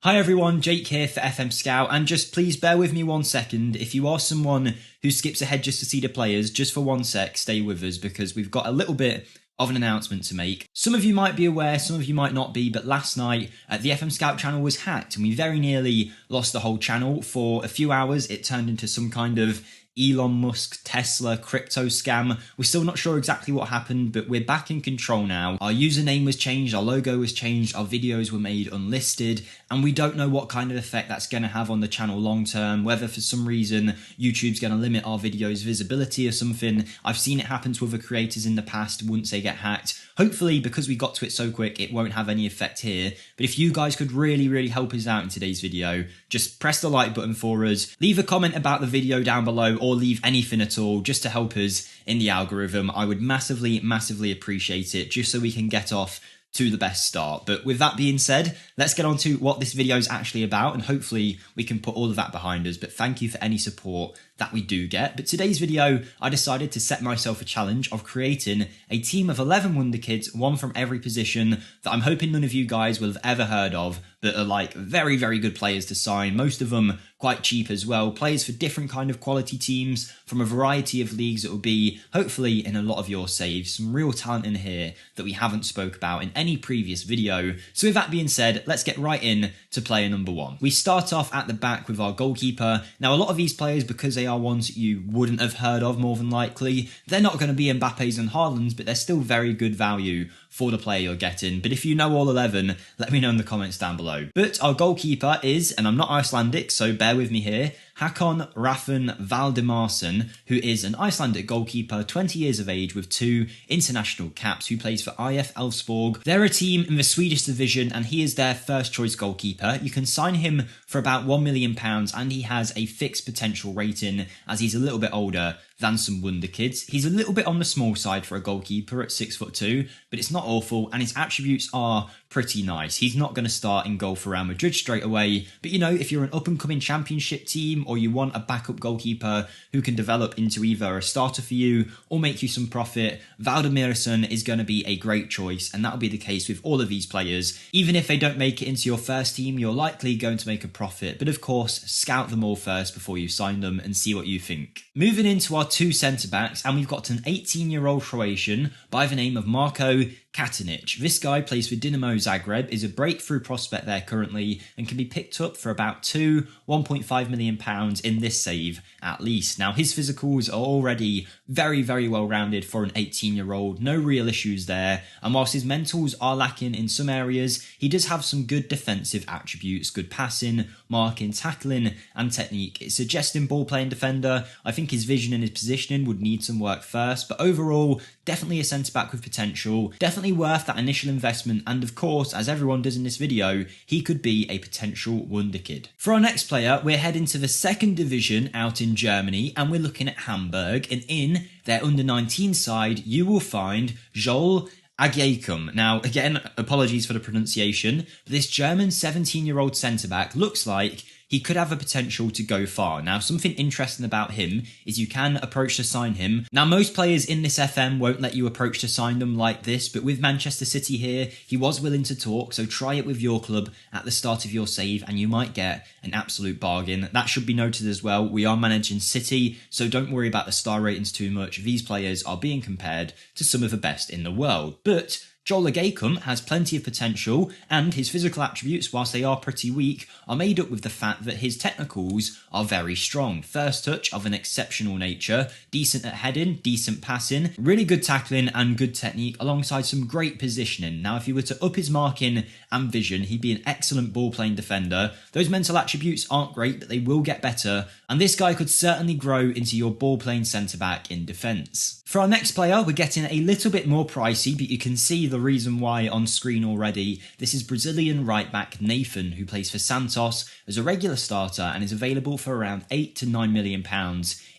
Hi everyone, Jake here for FMSCOUT, and just please bear with me 1 second. If you are someone who skips ahead just to see the players, just for 1 sec, stay with us because we've got a little bit of an announcement to make. Some of you might be aware, some of you might not be, but last night the FMSCOUT channel was hacked and we very nearly lost the whole channel. For a few hours it turned into some kind of Elon Musk, Tesla, crypto scam. We're still not sure exactly what happened, but we're back in control now. Our username was changed, our logo was changed, our videos were made unlisted, and we don't know what kind of effect that's going to have on the channel long term, whether for some reason YouTube's going to limit our videos' visibility or something. I've seen it happen to other creators in the past once they get hacked. Hopefully, because we got to it so quick, it won't have any effect here. But if you guys could really help us out in today's video, just press the like button for us, leave a comment about the video down below, or leave anything at all just to help us in the algorithm. I would massively appreciate it, just so we can get off to the best start. But with that being said, let's get on to what this video is actually about, and hopefully we can put all of that behind us. But thank you for any support that we do get. But today's video, I decided to set myself a challenge of creating a team of 11 Wonderkids, one from every position, that I'm hoping none of you guys will have ever heard of, that are like very good players to sign, most of them quite cheap as well, players for different kind of quality teams from a variety of leagues that will be hopefully in a lot of your saves. Some real talent in here that we haven't spoke about in any previous video. So with that being said, let's get right in to player number one. We start off at the back with our goalkeeper. Now a lot of these players, because they are ones that you wouldn't have heard of more than likely, they're not going to be Mbappe's and Haaland's, but they're still very good value for the player you're getting. But if you know all 11, let me know in the comments down below. But our goalkeeper is, and I'm not Icelandic, so bear with me here, Håkon Rafn Valdimarsson, who is an Icelandic goalkeeper, 20 years of age with 2 international caps, who plays for IF Elfsborg. They're a team in the Swedish division and he is their first choice goalkeeper. You can sign him for about £1 million and he has a fixed potential rating as he's a little bit older than some Wonderkids. He's a little bit on the small side for a goalkeeper at 6'2", but it's not awful and his attributes are pretty nice. He's not going to start in goal for Real Madrid straight away, but you know, if you're an up-and-coming championship team or you want a backup goalkeeper who can develop into either a starter for you or make you some profit, Valdimarsson is going to be a great choice, and that'll be the case with all of these players. Even if they don't make it into your first team, you're likely going to make a profit, but of course, scout them all first before you sign them and see what you think. Moving into our 2 centre-backs, and we've got an 18-year-old Croatian by the name of Marko Katanic. This guy plays for Dinamo Zagreb, is a breakthrough prospect there currently, and can be picked up for about £1.5 million in this save at least. Now his physicals are already very well rounded for an 18-year-old, no real issues there, and whilst his mentals are lacking in some areas, he does have some good defensive attributes, good passing, marking, tackling and technique. It's a suggesting ball playing defender. I think his vision and his positioning would need some work first, but overall definitely a centre back with potential, definitely worth that initial investment, and of course, as everyone does in this video, he could be a potential Wonderkid. For our next player, we're heading to the 2nd division out in Germany, and we're looking at Hamburg, and in their under-19 side, you will find Joel Agyekum. Now, again, apologies for the pronunciation, but this German 17-year-old centre-back looks like he could have a potential to go far. Now, something interesting about him is you can approach to sign him. Now, most players in this FM won't let you approach to sign them like this, but with Manchester City here, he was willing to talk, so try it with your club at the start of your save and you might get an absolute bargain. That should be noted as well. We are managing City, so don't worry about the star ratings too much. These players are being compared to some of the best in the world. But Joel Agyekum has plenty of potential, and his physical attributes, whilst they are pretty weak, are made up with the fact that his technicals are very strong. First touch of an exceptional nature, decent at heading, decent passing, really good tackling and good technique alongside some great positioning. Now if you were to up his marking and vision, he'd be an excellent ball playing defender. Those mental attributes aren't great, but they will get better, and this guy could certainly grow into your ball playing centre back in defence. For our next player, we're getting a little bit more pricey, but you can see the reason why on screen already. This is Brazilian right back Nathan, who plays for Santos as a regular starter and is available for around £8 to £9 million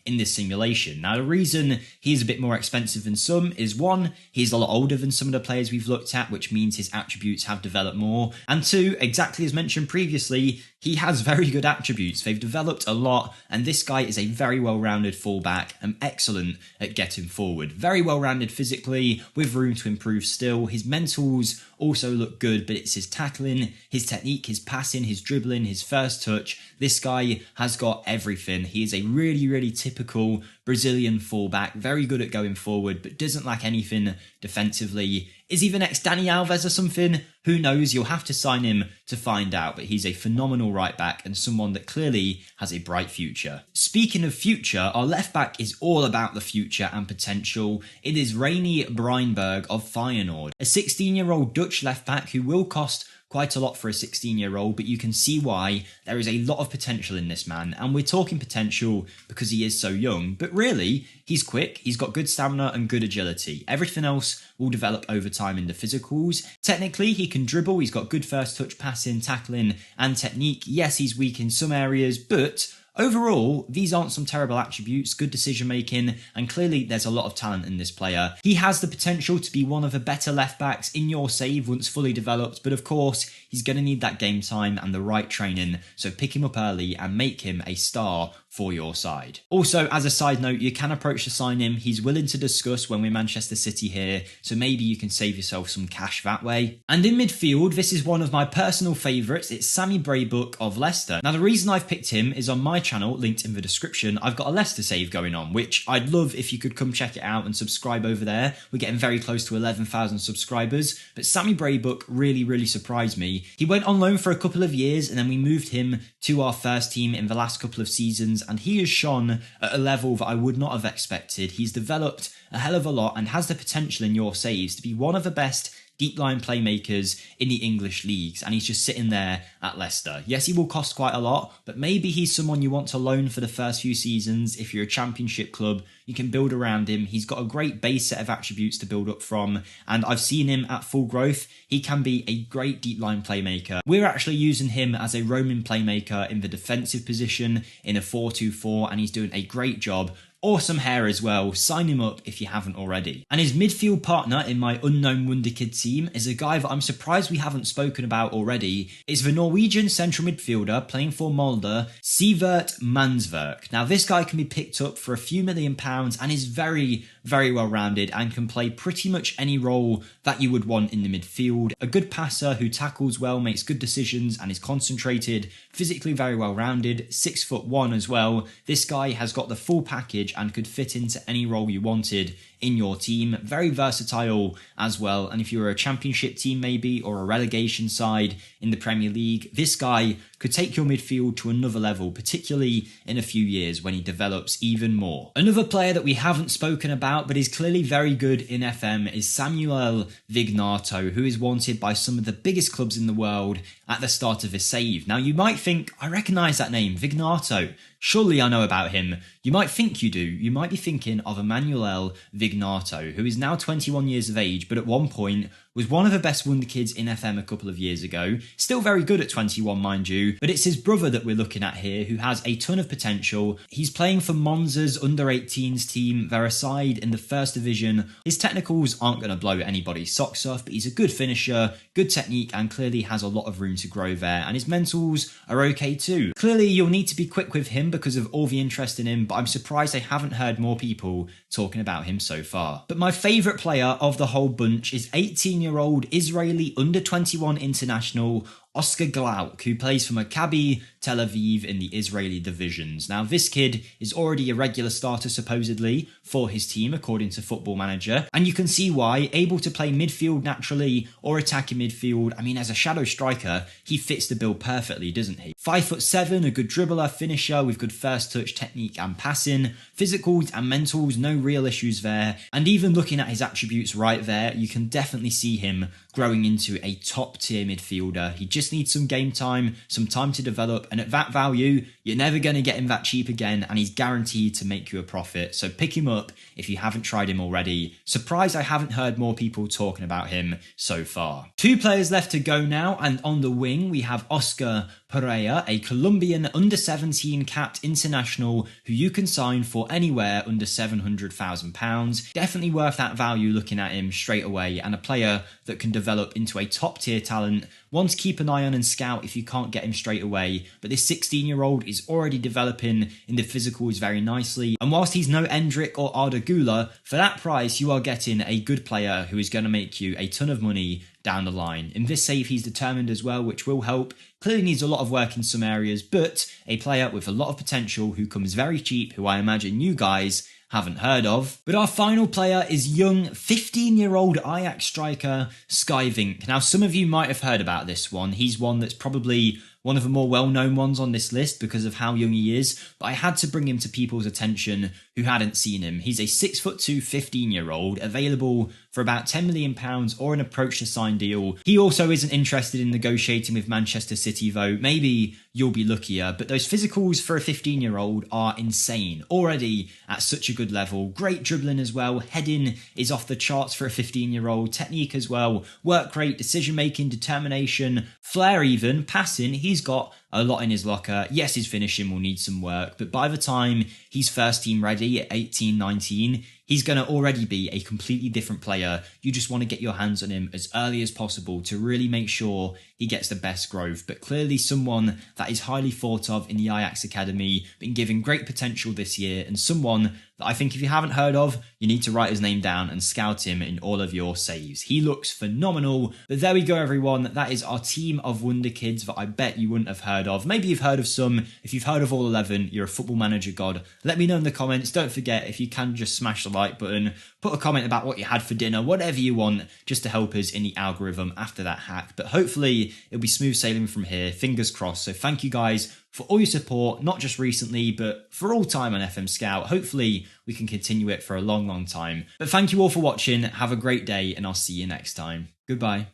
in this simulation. Now, the reason he's a bit more expensive than some is, one, he's a lot older than some of the players we've looked at, which means his attributes have developed more, and two, exactly as mentioned previously, he has very good attributes. They've developed a lot, and this guy is a very well-rounded fullback and excellent at getting forward. Very well-rounded physically, with room to improve still. His mentals also look good, but it's his tackling, his technique, his passing, his dribbling, his first touch. This guy has got everything. He is a really, really typical Brazilian fullback, very good at going forward, but doesn't lack anything defensively. Is he the next Dani Alves or something? Who knows? You'll have to sign him to find out, but he's a phenomenal right back and someone that clearly has a bright future. Speaking of future, our left back is all about the future and potential. It is Reinier Breinberg of Feyenoord, a 16-year-old Dutch left back who will cost quite a lot for a 16-year-old, but you can see why. There is a lot of potential in this man, and we're talking potential because he is so young, but really, he's quick, he's got good stamina and good agility. Everything else will develop over time in the physicals. Technically, he can dribble, he's got good first touch passing, tackling, and technique. Yes, he's weak in some areas, but overall, these aren't some terrible attributes, good decision making, and clearly there's a lot of talent in this player. He has the potential to be one of the better left backs in your save once fully developed, but of course, he's going to need that game time and the right training, so pick him up early and make him a star for your side. Also, as a side note, you can approach to sign him. He's willing to discuss when we're Manchester City here, so maybe you can save yourself some cash that way. And in midfield, this is one of my personal favourites. It's Sammy Braybook of Leicester. Now, the reason I've picked him is on my channel, linked in the description, I've got a Leicester save going on, which I'd love if you could come check it out and subscribe over there. We're getting very close to 11,000 subscribers, but Sammy Braybook really, really surprised me. He went on loan for a couple of years and then we moved him to our first team in the last couple of seasons, and he has shone at a level that I would not have expected. He's developed a hell of a lot and has the potential in your saves to be one of the best deep line playmakers in the English leagues, and he's just sitting there at Leicester. Yes, he will cost quite a lot, but maybe he's someone you want to loan for the first few seasons. If you're a championship club, you can build around him. He's got a great base set of attributes to build up from, and I've seen him at full growth. He can be a great deep line playmaker. We're actually using him as a roaming playmaker in the defensive position in a 4-2-4, and he's doing a great job. Awesome hair as well. Sign him up if you haven't already. And his midfield partner in my unknown Wonderkid team is a guy that I'm surprised we haven't spoken about already. It's the Norwegian central midfielder playing for Molde, Sivert Mannsverk. Now this guy can be picked up for a few £1,000,000 and is very, very well rounded and can play pretty much any role that you would want in the midfield. A good passer who tackles well, makes good decisions and is concentrated, physically very well rounded, 6'1" as well. This guy has got the full package and could fit into any role you wanted in your team. Very versatile as well, and if you're a championship team maybe or a relegation side in the Premier League, this guy could take your midfield to another level, particularly in a few years when he develops even more. Another player that we haven't spoken about but is clearly very good in FM is Samuel Vignato, who is wanted by some of the biggest clubs in the world at the start of his save. Now you might think, I recognise that name, Vignato. Surely I know about him. You might think you do. You might be thinking of Emmanuel Vignato, who is now 21 years of age, but at one point was one of the best Wonderkids in FM a couple of years ago. Still very good at 21, mind you, but it's his brother that we're looking at here, who has a ton of potential. He's playing for Monza's under-18s team. They're a side in the first division. His technicals aren't going to blow anybody's socks off, but he's a good finisher, good technique, and clearly has a lot of room to grow there, and his mentals are okay too. Clearly, you'll need to be quick with him because of all the interest in him, but I'm surprised I haven't heard more people talking about him so far. But my favourite player of the whole bunch is 18-year-old Israeli under-21 international Oscar Glauk, who plays for Maccabi Tel Aviv in the Israeli divisions. Now, this kid is already a regular starter, supposedly, for his team, according to Football Manager, and you can see why. Able to play midfield naturally or attacking midfield. I mean, as a shadow striker, he fits the bill perfectly, doesn't he? 5'7", a good dribbler, finisher with good first touch, technique and passing. Physicals and mentals, no real issues there. And even looking at his attributes right there, you can definitely see him growing into a top-tier midfielder. He just needs some game time, some time to develop, and at that value, you're never going to get him that cheap again, and he's guaranteed to make you a profit. So pick him up if you haven't tried him already. Surprised I haven't heard more people talking about him so far. 2 players left to go now, and on the wing we have Oscar Pereira, a Colombian under-17 capped international who you can sign for anywhere under £700,000. Definitely worth that value looking at him straight away, and a player that can develop into a top-tier talent. One to keep an eye on and scout if you can't get him straight away, but this 16-year-old is already developing in the physicals very nicely, and whilst he's no Endrick or Arda Güler, for that price you are getting a good player who is going to make you a ton of money down the line. In this save, he's determined as well, which will help. Clearly needs a lot of work in some areas, but a player with a lot of potential who comes very cheap, who I imagine you guys haven't heard of. But our final player is young 15-year-old Ajax striker Skyvink. Now, some of you might have heard about this one. He's one that's probably one of the more well-known ones on this list because of how young he is, but I had to bring him to people's attention who hadn't seen him. He's a 6'2", 15-year-old, available for about £10 million or an approach to sign deal. He also isn't interested in negotiating with Manchester City though. Maybe you'll be luckier, but those physicals for a 15-year-old are insane. Already at such a good level. Great dribbling as well. Heading is off the charts for a 15-year-old. Technique as well. Work rate, decision-making, determination, flair even, passing. He's got a lot in his locker. Yes, his finishing will need some work, but by the time he's first team ready at 18, 19, he's going to already be a completely different player. You just want to get your hands on him as early as possible to really make sure he gets the best growth. But clearly someone that is highly thought of in the Ajax Academy, been given great potential this year, and someone that I think if you haven't heard of, you need to write his name down and scout him in all of your saves. He looks phenomenal. But there we go, everyone. That is our team of Wonderkids that I bet you wouldn't have heard of. Maybe you've heard of some. If you've heard of all 11, you're a Football Manager god. Let me know in the comments. Don't forget, if you can, just smash the like button. Put a comment about what you had for dinner, whatever you want, just to help us in the algorithm after that hack. But hopefully it'll be smooth sailing from here. Fingers crossed. So thank you guys for all your support, not just recently, but for all time on FM Scout. Hopefully we can continue it for a long, long time. But thank you all for watching. Have a great day, and I'll see you next time. Goodbye.